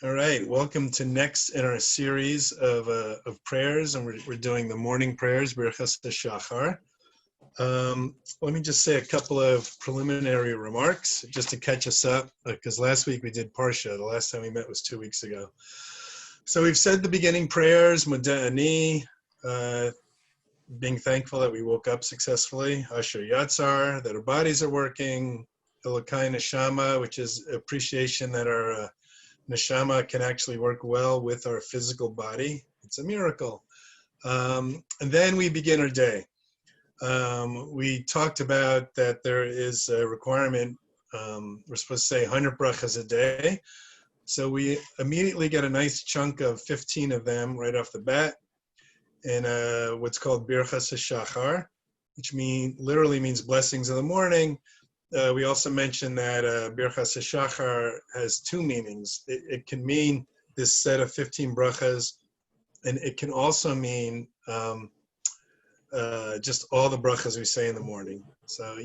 All right, welcome to next in our series of prayers, and we're doing the morning prayers, Birkas HaShachar. Let me just say a couple of preliminary remarks just to catch us up, because last week we did Parsha. The last time we met was 2 weeks ago. So we've said the beginning prayers, mundane, being thankful that we woke up successfully, HaShachar, that our bodies are working, Elokai Neshama, which is appreciation that our neshama can actually work well with our physical body. It's a miracle. And then we begin our day. We talked about that there is a requirement. We're supposed to say 100 brachas a day. So we immediately get a nice chunk of 15 of them right off the bat in what's called Birkas HaShachar, which literally means blessings of the morning. We also mentioned that Birkas HaShachar has two meanings. It can mean this set of 15 brachas, and it can also mean just all the brachas we say in the morning. So,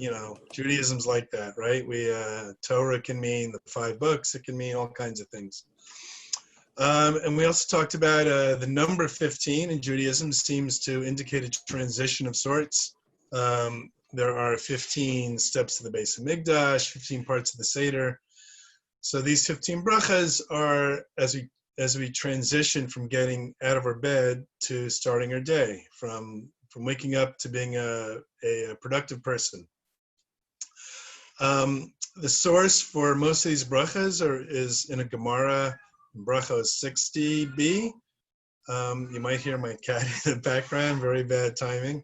Judaism's like that, right? Torah can mean the 5 books. It can mean all kinds of things. And we also talked about the number 15 in Judaism seems to indicate a transition of sorts. There are 15 steps to the base of Mikdash, 15 parts of the Seder. So these 15 brachas are as we transition from getting out of our bed to starting our day, from waking up to being a productive person. The source for most of these brachas is in a Gemara, Brochos 60b. You might hear my cat in the background, very bad timing.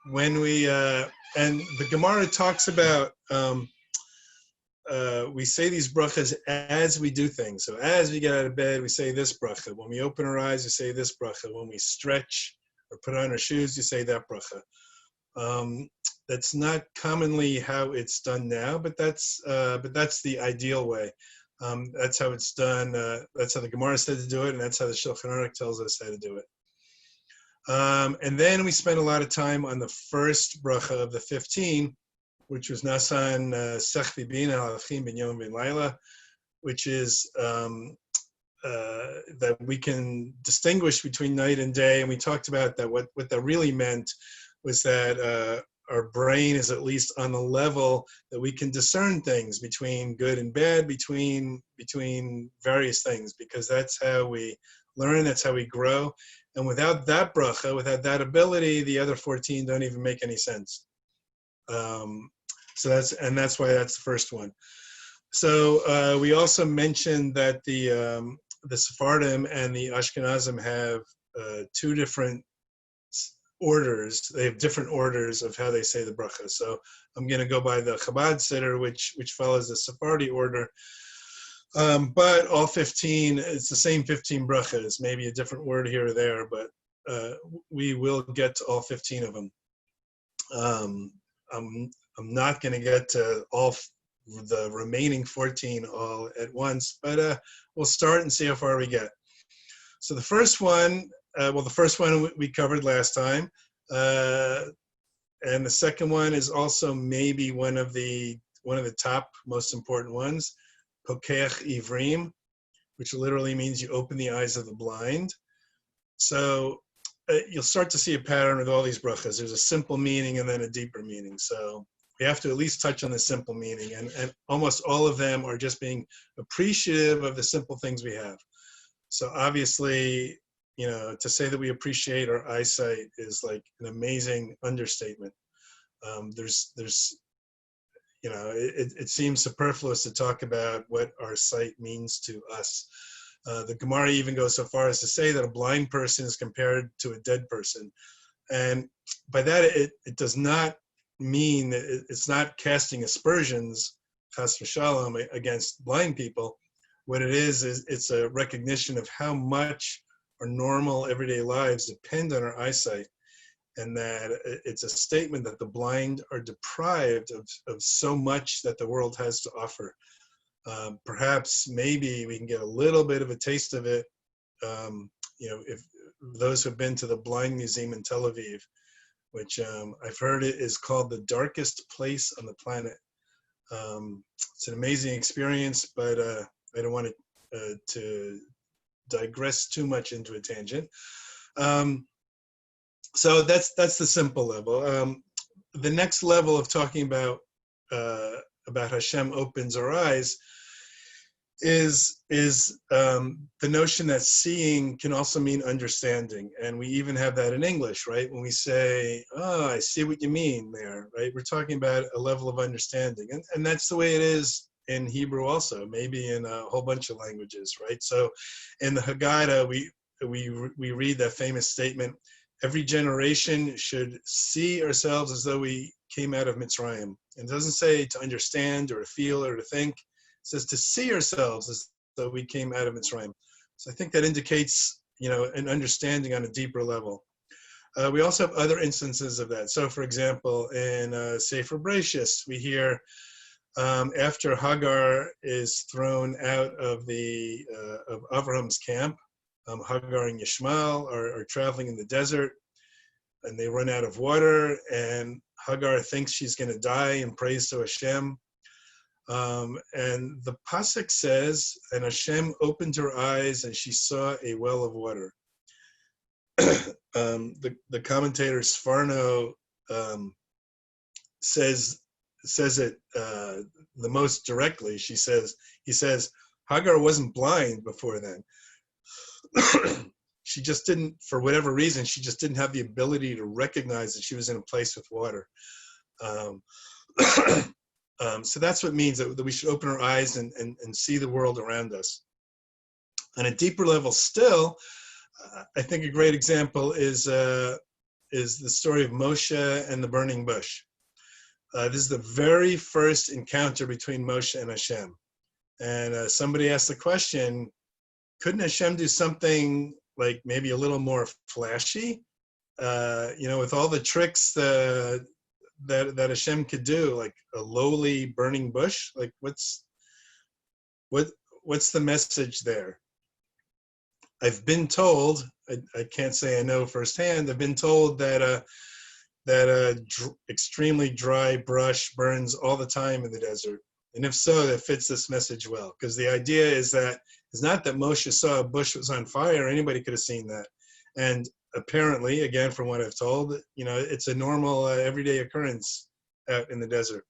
And the Gemara talks about, we say these brachas as we do things. So as we get out of bed, we say this bracha. When we open our eyes, we say this bracha. When we stretch or put on our shoes, you say that bracha. That's not commonly how it's done now, but that's the ideal way. That's how it's done. That's how the Gemara said to do it, and that's how the Shulchan Aruch tells us how to do it. And then we spent a lot of time on the first bracha of the 15, which was Nasan Sechvi Bina Alachim Ben Yom Ben Laila, which is that we can distinguish between night and day. And we talked about that. What that really meant was that our brain is at least on the level that we can discern things between good and bad, between various things, because that's how we learn, that's how we grow. And without that bracha, without that ability, the other 14 don't even make any sense. So that's why that's the first one. So we also mentioned that the Sephardim and the Ashkenazim have two different orders. They have different orders of how they say the bracha. So I'm going to go by the Chabad Siddur, which follows the Sephardi order. But all 15, it's the same 15 brachas, maybe a different word here or there, but we will get to all 15 of them. I'm not going to get to all the remaining 14 all at once, but we'll start and see how far we get. So the first one, we covered last time, and the second one is also maybe one of the top most important ones. Pokeach Ivrim, which literally means you open the eyes of the blind. So you'll start to see a pattern with all these brachas. There's a simple meaning and then a deeper meaning. So we have to at least touch on the simple meaning. And almost all of them are just being appreciative of the simple things we have. So obviously, to say that we appreciate our eyesight is like an amazing understatement. It seems superfluous to talk about what our sight means to us. The Gemara even goes so far as to say that a blind person is compared to a dead person. And by that, it does not mean that it's not casting aspersions, chas v'shalom, against blind people. What it is it's a recognition of how much our normal everyday lives depend on our eyesight. And that it's a statement that the blind are deprived of so much that the world has to offer. Perhaps maybe we can get a little bit of a taste of it, if those who've been to the Blind Museum in Tel Aviv, which I've heard it is called the darkest place on the planet. It's an amazing experience, but I don't want to digress too much into a tangent. So that's the simple level. The next level of talking about Hashem opens our eyes is the notion that seeing can also mean understanding, and we even have that in English, right? When we say, "Oh, I see what you mean there," right? We're talking about a level of understanding, and that's the way it is in Hebrew also, maybe in a whole bunch of languages, right? So, in the Haggadah, we read that famous statement: "Every generation should see ourselves as though we came out of Mitzrayim." And it doesn't say to understand or to feel or to think. It says to see ourselves as though we came out of Mitzrayim. So I think that indicates, an understanding on a deeper level. We also have other instances of that. So, for example, in Sefer Brochos, we hear after Hagar is thrown out of of Avraham's camp, Hagar and Yishmael are traveling in the desert, and they run out of water, and Hagar thinks she's going to die and prays to Hashem. And the pasuk says, and Hashem opened her eyes and she saw a well of water. The commentator Sforno says it the most directly. He says, Hagar wasn't blind before then. She just didn't, for whatever reason, she just didn't have the ability to recognize that she was in a place with water. So that's what it means, that we should open our eyes and see the world around us. On a deeper level still, I think a great example is the story of Moshe and the burning bush. This is the very first encounter between Moshe and Hashem. And somebody asked the question, couldn't Hashem do something like maybe a little more flashy? With all the tricks that Hashem could do, like a lowly burning bush, like what's the message there? I've been told, I can't say I know firsthand, I've been told that extremely dry brush burns all the time in the desert. And if so, that fits this message well, because the idea is that it's not that Moshe saw a bush was on fire, anybody could have seen that. And apparently, again, from what I've told, it's a normal everyday occurrence out in the desert.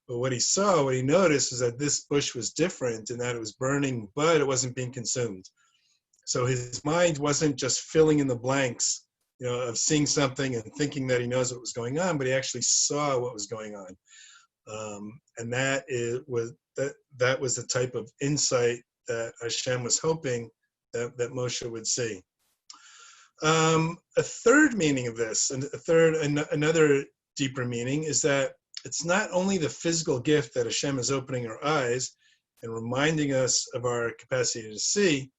But what he noticed is that this bush was different in that it was burning, but it wasn't being consumed. So his mind wasn't just filling in the blanks, of seeing something and thinking that he knows what was going on, but he actually saw what was going on. And that was the type of insight that Hashem was hoping that Moshe would see. A third meaning of this, and another deeper meaning, is that it's not only the physical gift that Hashem is opening our eyes and reminding us of our capacity to see,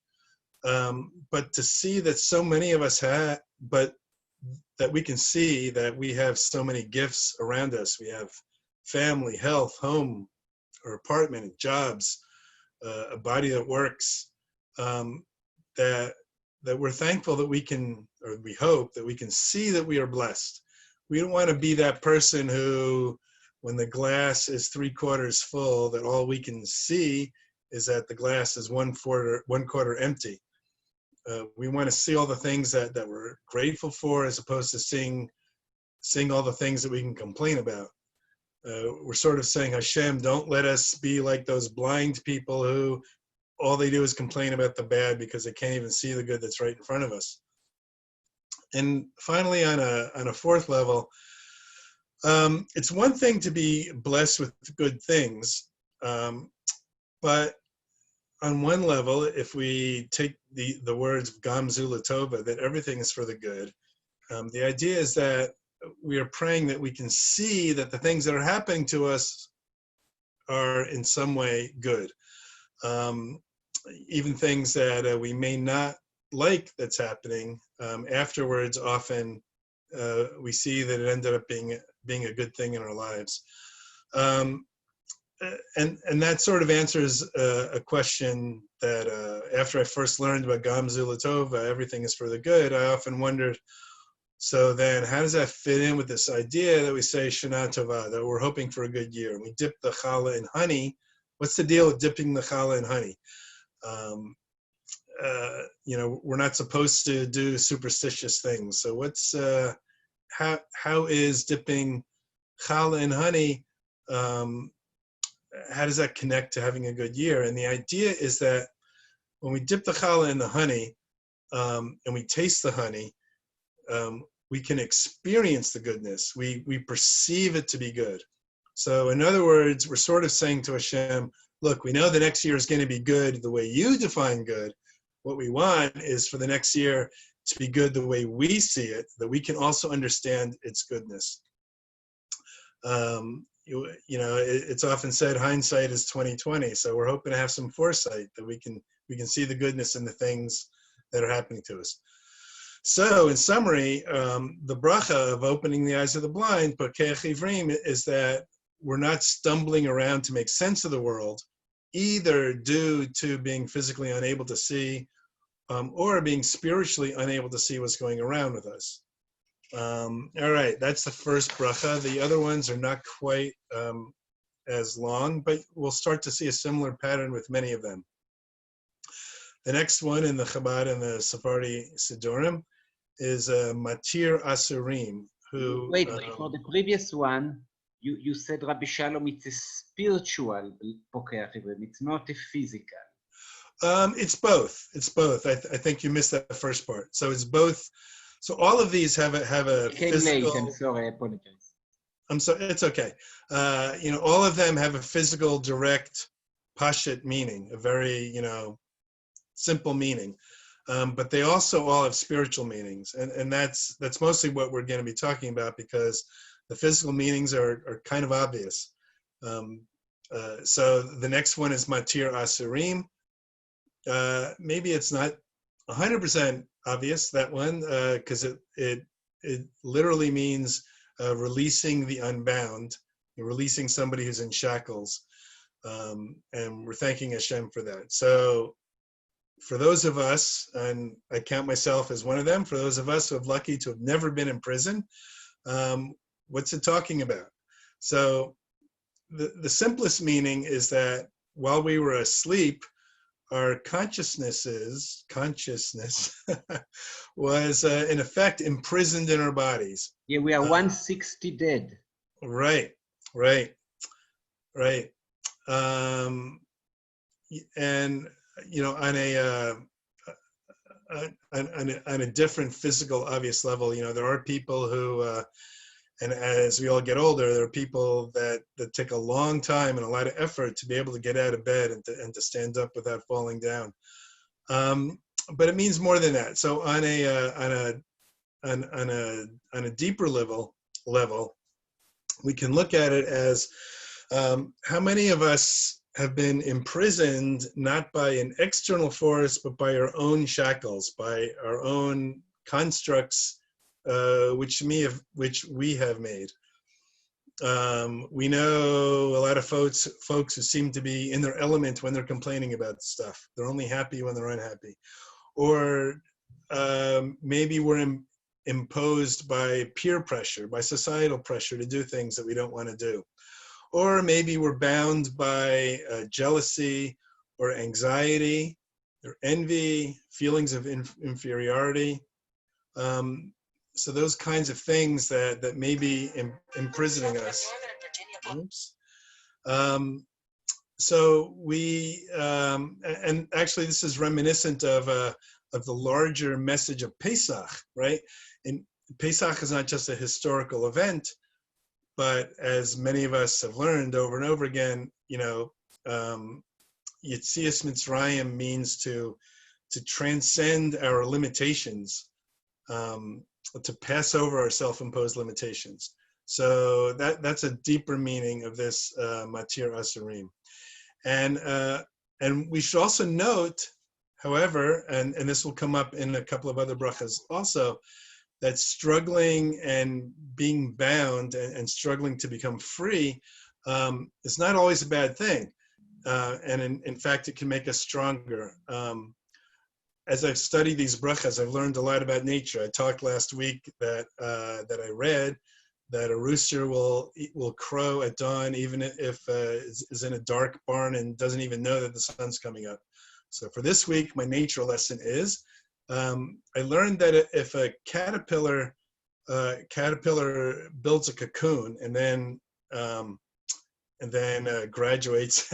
but to see that so many of us have, but that we can see that we have so many gifts around us. We have family, health, home, or apartment, jobs, a body that works, that we're thankful that we can, or we hope that we can see that we are blessed. We don't want to be that person who, when the glass is 3/4 full, that all we can see is that the glass is one quarter empty. We want to see all the things that we're grateful for, as opposed to seeing all the things that we can complain about. We're sort of saying, Hashem, don't let us be like those blind people who all they do is complain about the bad because they can't even see the good that's right in front of us. And finally, on a fourth level, it's one thing to be blessed with good things, but on one level, if we take the words of Gamzu Latova, that everything is for the good, the idea is that we are praying that we can see that the things that are happening to us are in some way good. Even things that we may not like that's happening, afterwards often we see that it ended up being a good thing in our lives. And that sort of answers a question that after I first learned about Gamzu Latova, everything is for the good, I often wondered, so then how does that fit in with this idea that we say Shana Tova, that we're hoping for a good year? And we dip the challah in honey what's the deal with dipping the challah in honey? We're not supposed to do superstitious things. So how is dipping challah in honey? How does that connect to having a good year? And the idea is that when we dip the challah in the honey and we taste the honey, we can experience the goodness. We perceive it to be good. So in other words, we're sort of saying to Hashem, look, we know the next year is going to be good the way you define good. What we want is for the next year to be good the way we see it, that we can also understand its goodness. It's often said hindsight is 20/20. So we're hoping to have some foresight that we can see the goodness in the things that are happening to us. So in summary, the bracha of opening the eyes of the blind, Pokech Ivrim, is that we're not stumbling around to make sense of the world, either due to being physically unable to see or being spiritually unable to see what's going around with us. All right, that's the first bracha. The other ones are not quite as long, but we'll start to see a similar pattern with many of them. The next one in the Chabad and the Sephardi Sidurim is Matir Asurim, who... Wait, for the previous one, you said, Rabbi Shalom, it's a spiritual Pokeach Ivrim, it's not a physical. It's both. It's both. I think you missed that first part. So it's both. So all of these have a physical... late, I'm sorry, I apologize. I'm sorry, it's okay. All of them have a physical, direct, pashut meaning, a very, simple meaning. But they also all have spiritual meanings. And that's mostly what we're going to be talking about, because the physical meanings are kind of obvious. So the next one is Matir Asurim. Maybe it's not 100% obvious, that one, because it literally means releasing the unbound, releasing somebody who's in shackles. And we're thanking Hashem for that. So for those of us, and I count myself as one of them, for those of us who have lucky to have never been in prison, what's it talking about? So the simplest meaning is that while we were asleep, our consciousness was in effect imprisoned in our bodies. Yeah, we are 160 dead. Right. And on a different physical, obvious level, there are people who, and as we all get older, there are people that take a long time and a lot of effort to be able to get out of bed and to stand up without falling down. But it means more than that. So on a deeper level, we can look at it as how many of us have been imprisoned not by an external force, but by our own shackles, by our own constructs, which we have made. We know a lot of folks who seem to be in their element when they're complaining about stuff. They're only happy when they're unhappy. Or maybe we're imposed by peer pressure, by societal pressure to do things that we don't want to do. Or maybe we're bound by jealousy or anxiety or envy, feelings of inferiority. So those kinds of things that may be imprisoning us. Oops. So we, and actually this is reminiscent of the larger message of Pesach, right? And Pesach is not just a historical event, but as many of us have learned over and over again, Yetzias Mitzrayim means to transcend our limitations, to pass over our self-imposed limitations. So that's a deeper meaning of this Matir Asurim. And we should also note, however, and this will come up in a couple of other brachas also, that struggling and being bound and struggling to become free is not always a bad thing. And in fact, it can make us stronger. As I've studied these brachas, I've learned a lot about nature. I talked last week that I read that a rooster will crow at dawn, even if is in a dark barn and doesn't even know that the sun's coming up. So for this week, my nature lesson is, I learned that if a caterpillar builds a cocoon and then graduates,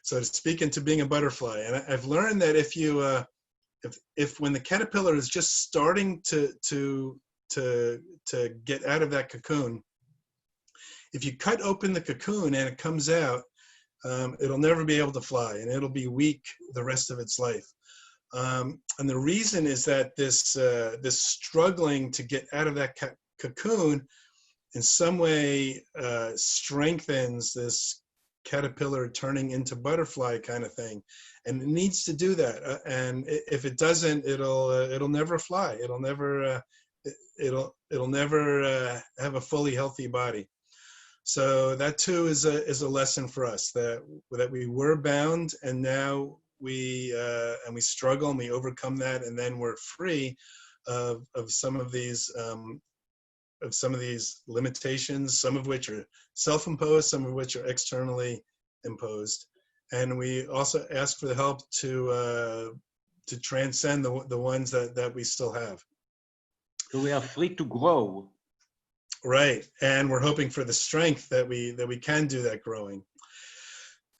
so to speak, into being a butterfly. And I've learned that if when the caterpillar is just starting to get out of that cocoon, if you cut open the cocoon and it comes out, it'll never be able to fly, and it'll be weak the rest of its life. And the reason is that this struggling to get out of that cocoon in some way strengthens this caterpillar turning into butterfly kind of thing, and it needs to do that. And if it doesn't, it'll never fly. It'll never have a fully healthy body. So that too is a lesson for us, that we were bound, and now we struggle and we overcome that, and then we're free of some of these limitations, some of which are self-imposed, some of which are externally imposed. And we also ask for the help to transcend the ones that we still have. So we are free to grow. Right, and we're hoping for the strength that we can do that growing.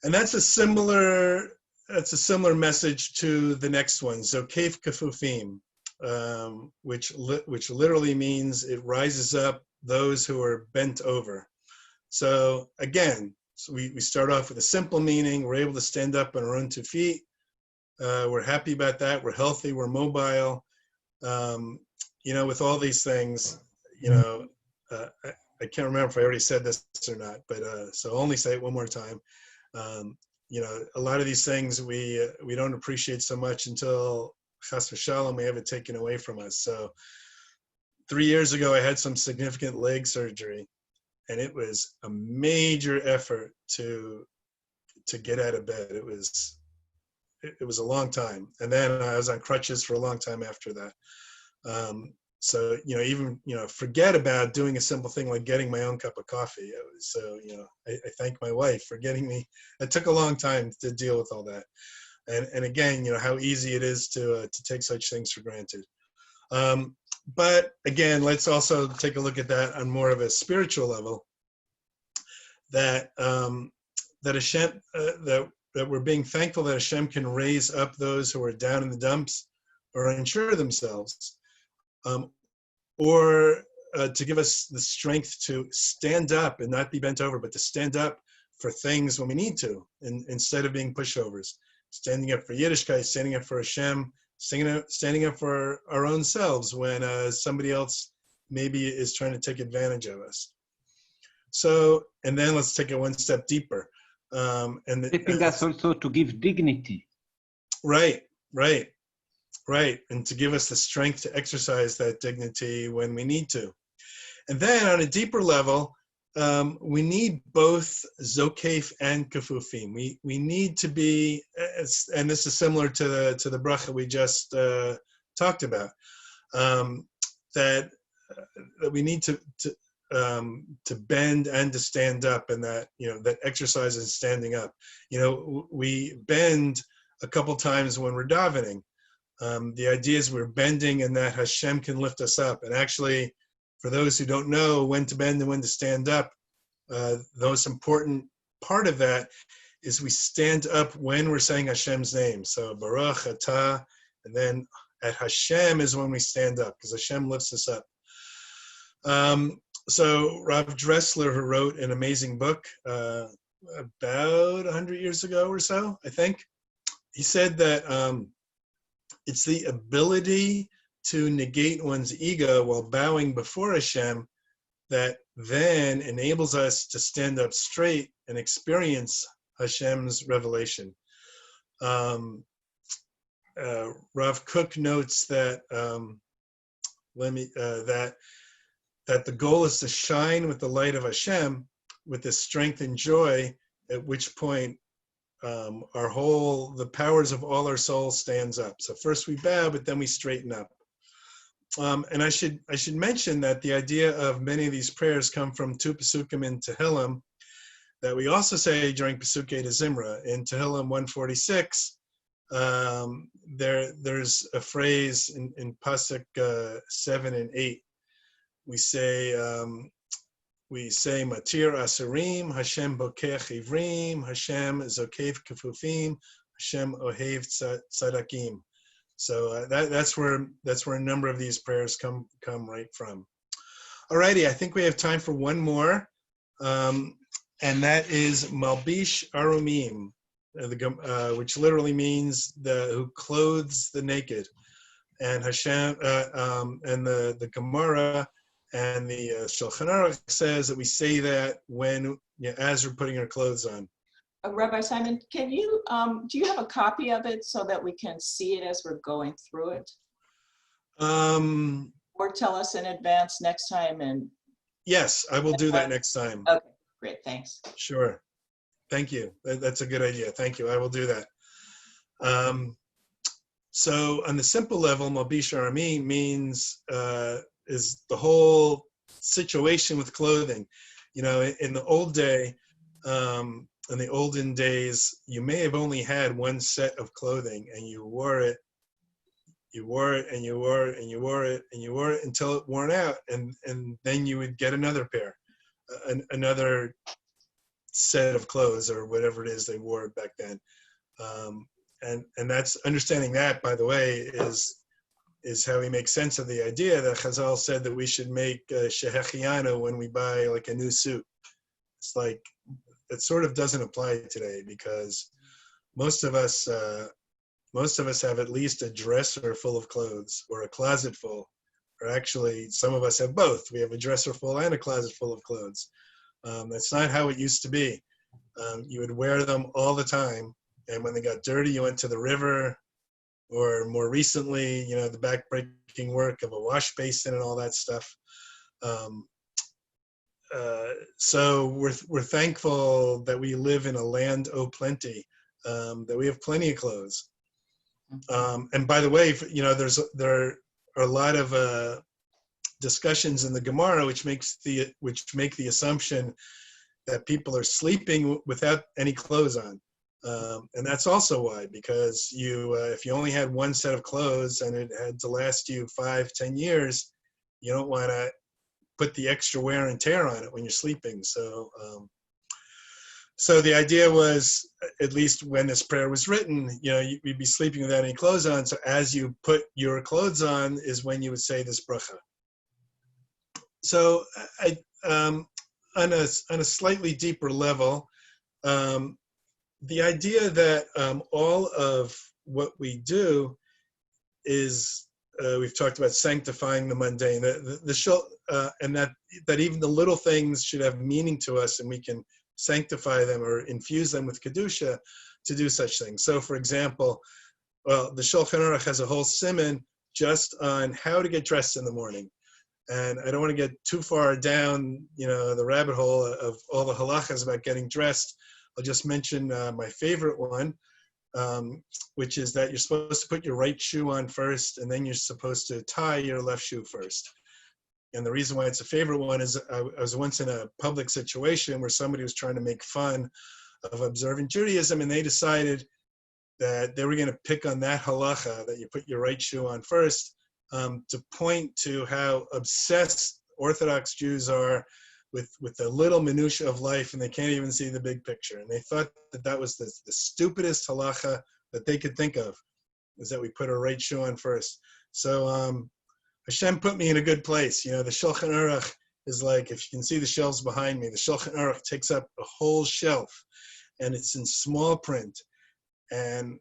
And that's a similar message to the next one, Zokef Kafufim, which literally means it rises up those who are bent over. So again, we start off with a simple meaning. We're able to stand up on our own 2 feet. We're happy about that. We're healthy. We're mobile. With all these things, I can't remember if I already said this or not, but so I'll only say it one more time. A lot of these things we don't appreciate so much until Chas v'Shalom we have it taken away from us. So 3 years ago, I had some significant leg surgery, and it was a major effort to get out of bed. It was a long time, and then I was on crutches for a long time after that. So, even, forget about doing a simple thing like getting my own cup of coffee. So, I thank my wife for getting me. It took a long time to deal with all that. And again, how easy it is to take such things for granted. But again, let's also take a look at that on more of a spiritual level, that Hashem, that we're being thankful that Hashem can raise up those who are down in the dumps or unsure of themselves. Or to give us the strength to stand up and not be bent over, but to stand up for things when we need to, instead of being pushovers. Standing up for Yiddishkeit, standing up for Hashem, standing up for our own selves when somebody else maybe is trying to take advantage of us. So, and then let's take it one step deeper. Helping us also to give dignity. Right. And to give us the strength to exercise that dignity when we need to. And then on a deeper level, we need both Zokef and Kafufim. We need to be, and this is similar to the bracha we just talked about, that we need to bend and to stand up, and that that exercise is standing up. We bend a couple times when we're davening. The idea is we're bending and that Hashem can lift us up. And actually, for those who don't know when to bend and when to stand up, the most important part of that is we stand up when we're saying Hashem's name. So Baruch Atah, and then at Hashem is when we stand up, because Hashem lifts us up. So Rav Dressler, who wrote an amazing book about 100 years ago or so, I think, he said that it's the ability to negate one's ego while bowing before Hashem that then enables us to stand up straight and experience Hashem's revelation. Rav Kook notes that that the goal is to shine with the light of Hashem, with the strength and joy, at which point the powers of all our souls stands up. So first we bow, but then we straighten up. And I should mention that the idea of many of these prayers come from two Pesukim in Tehillim that we also say during Pesukei de Zimra. In Tehillim 146, there's a phrase in Pasuk 7 and 8. We say Matir Asurim, Hashem Bokech Ivrim, Hashem Zokev Kefufim, Hashem Ohev Tzadakim. So that's where a number of these prayers come right from. Alrighty, I think we have time for one more, and that is Malbish Arumim, which literally means who clothes the naked. And Hashem and the Gemara and the Shulchan Aruch says that we say that when as we're putting our clothes on. Rabbi Simon, can you do you have a copy of it so that we can see it as we're going through it? Or tell us in advance next time. And yes, I will do that next time. Okay, great, thanks. Sure, thank you. That's a good idea. Thank you. I will do that. So on the simple level, Malbish Arami means is the whole situation with clothing. You know, in the old day. In the olden days, you may have only had one set of clothing, and you wore it, and you wore it, and you wore it, and you wore it until it worn out, and then you would get another pair, another set of clothes or whatever it is they wore back then. And that's understanding that, by the way, is how we make sense of the idea that Chazal said that we should make shehechianu when we buy like a new suit. It's like, it sort of doesn't apply today because most of us have at least a dresser full of clothes or a closet full, or actually some of us have both. We have a dresser full and a closet full of clothes. That's not how it used to be. You would wear them all the time, and when they got dirty, you went to the river, or more recently, you know, the backbreaking work of a wash basin and all that stuff. So we're thankful that we live in a land o' plenty, that we have plenty of clothes. And by the way, you know, there are a lot of discussions in the Gemara which make the assumption that people are sleeping without any clothes on, and that's also why, because if you only had one set of clothes and it had to last you 5-10 years, you don't want to put the extra wear and tear on it when you're sleeping. So the idea was, at least when this prayer was written, you know, you'd be sleeping without any clothes on. So as you put your clothes on is when you would say this bracha. So on a slightly deeper level, the idea that all of what we do is, we've talked about sanctifying the mundane, and that even the little things should have meaning to us, and we can sanctify them or infuse them with kedusha to do such things. So, for example, well, the Shulchan Aruch has a whole siman just on how to get dressed in the morning, and I don't want to get too far down, you know, the rabbit hole of all the halachas about getting dressed. I'll just mention my favorite one. Which is that you're supposed to put your right shoe on first, and then you're supposed to tie your left shoe first. And the reason why it's a favorite one is I was once in a public situation where somebody was trying to make fun of observant Judaism, and they decided that they were going to pick on that halacha, that you put your right shoe on first, to point to how obsessed Orthodox Jews are with the little minutia of life, and they can't even see the big picture. And they thought that was the stupidest halacha that they could think of, is that we put our right shoe on first. So Hashem put me in a good place. You know, the Shulchan Aruch is like, if you can see the shelves behind me, the Shulchan Aruch takes up a whole shelf, and it's in small print. And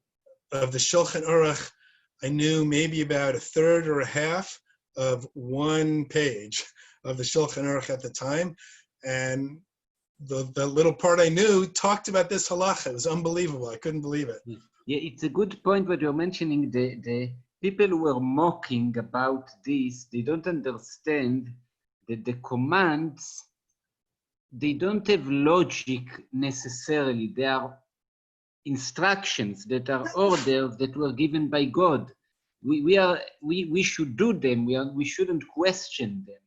of the Shulchan Aruch, I knew maybe about a third or a half of one page of the Shulchan Aruch at the time, and the little part I knew talked about this halacha. It was unbelievable. I couldn't believe it. Yeah, it's a good point what you're mentioning. The people who are mocking about this, they don't understand that the commands, they don't have logic necessarily. They are instructions that are orders that were given by God. we should do them. We shouldn't question them.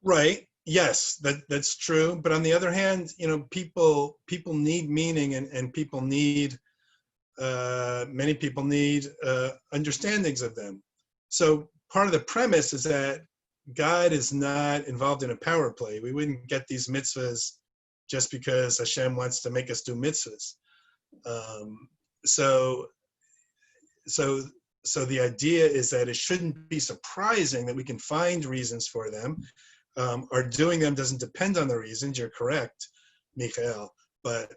Right. Yes, that's true. But on the other hand, people need meaning, and people need many people need understandings of them. So part of the premise is that God is not involved in a power play. We wouldn't get these mitzvahs just because Hashem wants to make us do mitzvahs. So the idea is that it shouldn't be surprising that we can find reasons for them. Our doing them doesn't depend on the reasons. You're correct, Michael. But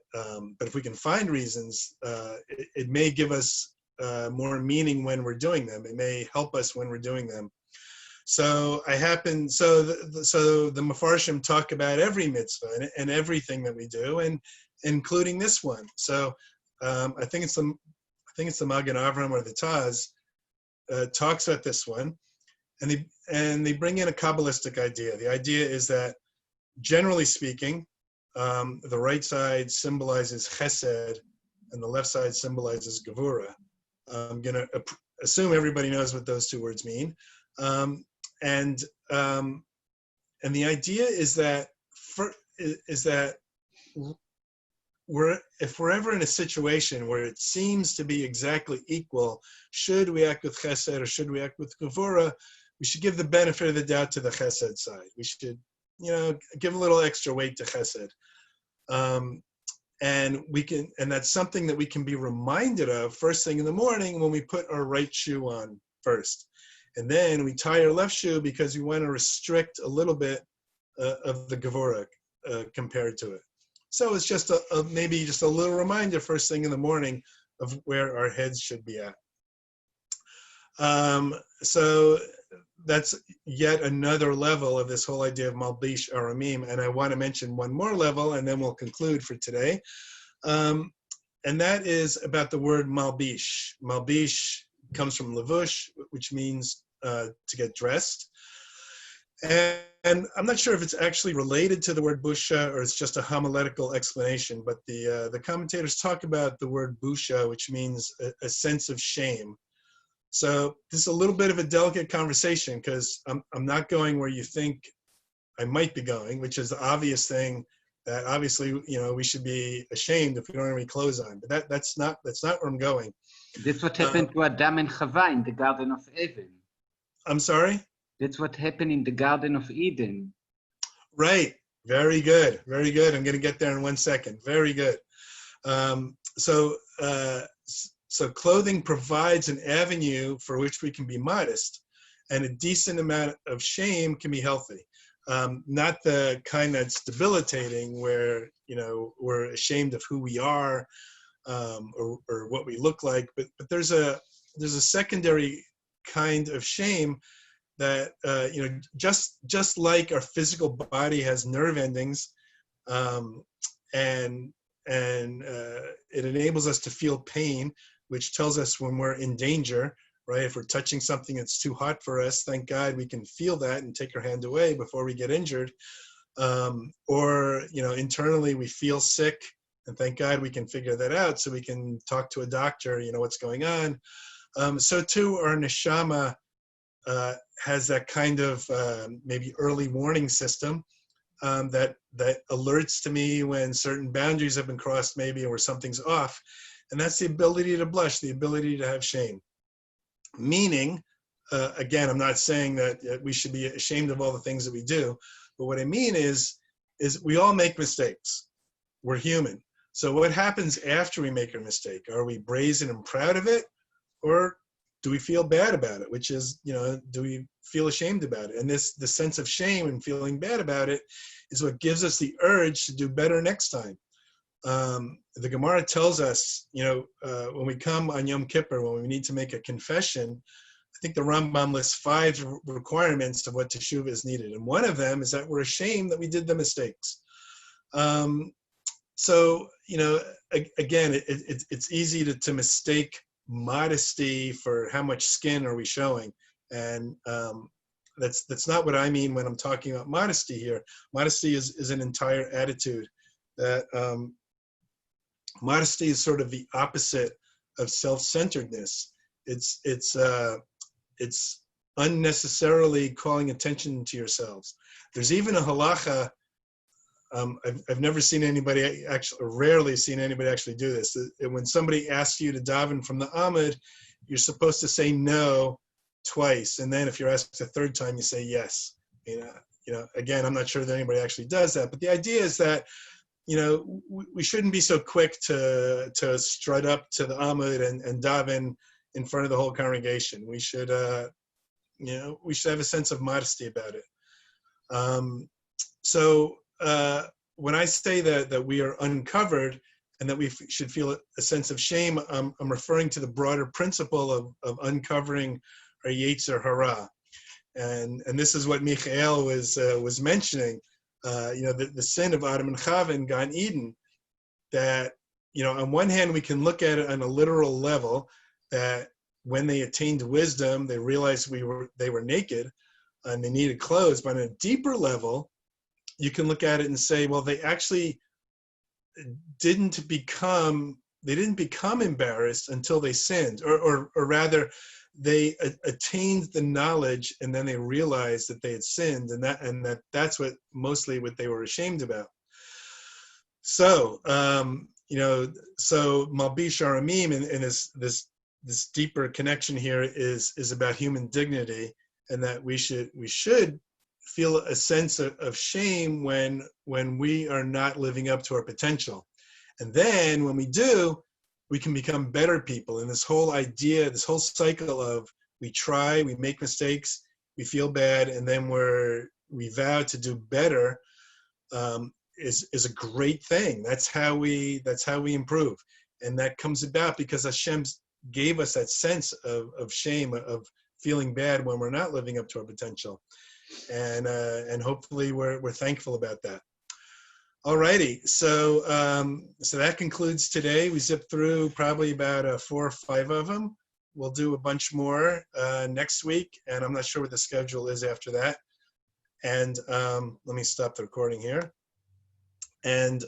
if we can find reasons, it may give us more meaning when we're doing them. It may help us when we're doing them. So the Mefarshim talk about every mitzvah and everything that we do, and including this one. So I think it's the Magen Avram or the Taz talks about this one, and they bring in a Kabbalistic idea. The idea is that, generally speaking, the right side symbolizes Chesed, and the left side symbolizes Gevura. I'm going to assume everybody knows what those two words mean, and the idea is that if we're ever in a situation where it seems to be exactly equal, should we act with Chesed or should we act with Gevura, we should give the benefit of the doubt to the Chesed side. We should, give a little extra weight to Chesed. And that's something that we can be reminded of first thing in the morning when we put our right shoe on first. And then we tie our left shoe because we want to restrict a little bit of the Gevura compared to it. So it's just maybe just a little reminder first thing in the morning of where our heads should be at. So that's yet another level of this whole idea of Malbish Aramim. And I want to mention one more level, and then we'll conclude for today. And that is about the word Malbish. Malbish comes from Levush, which means to get dressed. And I'm not sure if it's actually related to the word busha or it's just a homiletical explanation, but the commentators talk about the word busha, which means a sense of shame. So this is a little bit of a delicate conversation because I'm not going where you think I might be going, which is the obvious thing that obviously, we should be ashamed if we don't have any clothes on, but that's not where I'm going. That's what happened to Adam and Chava in the Garden of Eden. I'm sorry? That's what happened in the Garden of Eden. Right. Very good. Very good. I'm going to get there in 1 second. Very good. So clothing provides an avenue for which we can be modest, and a decent amount of shame can be healthy. Not the kind that's debilitating where, we're ashamed of who we are or what we look like, but there's a secondary kind of shame that, just like our physical body has nerve endings, and it enables us to feel pain, which tells us when we're in danger, right? If we're touching something that's too hot for us, thank God we can feel that and take our hand away before we get injured. Or, internally we feel sick, and thank God we can figure that out so we can talk to a doctor, what's going on. So too, our neshama has that kind of maybe early warning system that alerts to me when certain boundaries have been crossed maybe or something's off. And that's the ability to blush, the ability to have shame. Meaning, again, I'm not saying that we should be ashamed of all the things that we do, but what I mean is we all make mistakes. We're human. So what happens after we make a mistake? Are we brazen and proud of it? Or do we feel bad about it? Which is, do we feel ashamed about it? And the sense of shame and feeling bad about it is what gives us the urge to do better next time. The Gemara tells us, when we come on Yom Kippur, when we need to make a confession, I think the Rambam lists 5 requirements of what teshuvah is needed. And one of them is that we're ashamed that we did the mistakes. So, again, it's easy to mistake modesty for how much skin are we showing. And that's not what I mean when I'm talking about modesty here. Modesty is an entire attitude that modesty is sort of the opposite of self-centeredness. It's unnecessarily calling attention to yourselves. There's even a halacha. I've never seen anybody actually, or rarely seen anybody actually do this. When somebody asks you to daven from the Amud, you're supposed to say no twice, and then if you're asked a third time, you say yes. Again, I'm not sure that anybody actually does that, but the idea is that we shouldn't be so quick to strut up to the Amud and daven in front of the whole congregation. We should we should have a sense of modesty about it. So when I say that we are uncovered and that we should feel a sense of shame, I'm referring to the broader principle of uncovering our Yetzer Hara. And this is what Michael was mentioning, the sin of Adam and Chava in Gan Eden, that, on one hand, we can look at it on a literal level, that when they attained wisdom, they realized they were naked and they needed clothes. But on a deeper level, you can look at it and say, well, they actually didn't become embarrassed until they sinned, or rather, they attained the knowledge and then they realized that they had sinned, and that's mostly what they were ashamed about. So, so Malbish Aramim and this deeper connection here is about human dignity, and that we should feel a sense of shame when we are not living up to our potential. And then when we do, we can become better people. And this whole idea, this whole cycle of we try, we make mistakes, we feel bad, and then we vow to do better, is a great thing. That's how we improve. And that comes about because Hashem gave us that sense of shame, of feeling bad when we're not living up to our potential. And hopefully we're thankful about that. Alrighty, so that concludes today. We zipped through probably about 4 or 5 of them. We'll do a bunch more next week, and I'm not sure what the schedule is after that. And let me stop the recording here. And